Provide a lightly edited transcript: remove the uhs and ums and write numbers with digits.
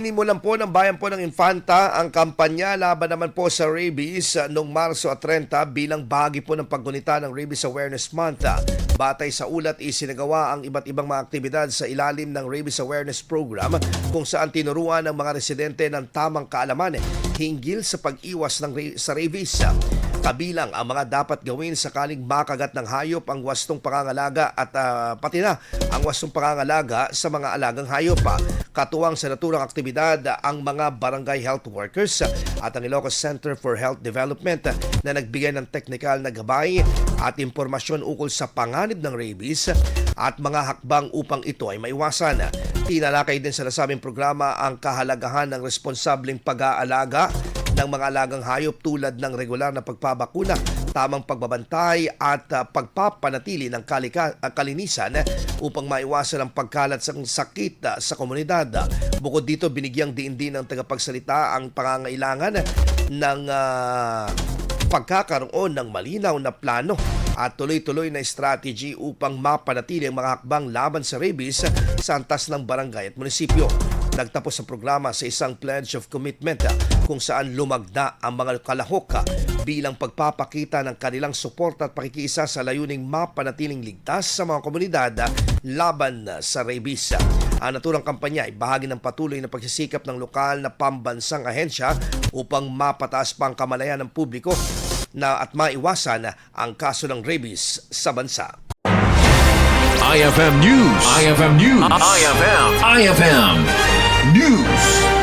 Sinimulan po ng bayan po ng Infanta ang kampanya laban naman po sa rabies noong Marso at 30 bilang bahagi po ng paggunita ng Rabies Awareness Month. Batay sa ulat, isinagawa ang iba't ibang mga aktibidad sa ilalim ng Rabies Awareness Program kung saan tinuruan ng mga residente ng tamang kaalaman hinggil sa pag-iwas sa rabies. Kabilang ang mga dapat gawin sakaling makagat ng hayop ang wastong pangangalaga at pati na ang wastong pangangalaga sa mga alagang hayop. Katuwang sa naturang aktibidad ang mga barangay health workers at ang Ilocos Center for Health Development na nagbigay ng teknikal na gabay at impormasyon ukol sa panganib ng rabies at mga hakbang upang ito ay maiwasan. Tinalakay din sa nasabing programa ang kahalagahan ng responsableng pag-aalaga ng mga alagang hayop tulad ng regular na pagpabakuna, tamang pagbabantay at pagpapanatili ng kalinisan upang maiwasan ang pagkalat ng sakit sa komunidad. Bukod dito, binigyang diin din ng tagapagsalita ang pangangailangan ng pagkakaroon ng malinaw na plano at tuloy-tuloy na strategy upang mapanatili ang mga hakbang laban sa rabies sa antas ng barangay at munisipyo. Nagtapos ang programa sa isang pledge of commitment kung saan lumagda ang mga kalahok bilang pagpapakita ng kanilang suporta at pakikiisa sa layuning mapanatiling ligtas sa mga komunidad laban sa rabies. Ang naturang kampanya ay bahagi ng patuloy na pagsisikap ng lokal na pambansang ahensya upang mapataas pa ang kamalayan ng publiko at maiwasan ang kaso ng rabies sa bansa. IFM News. IFM News. IFM News.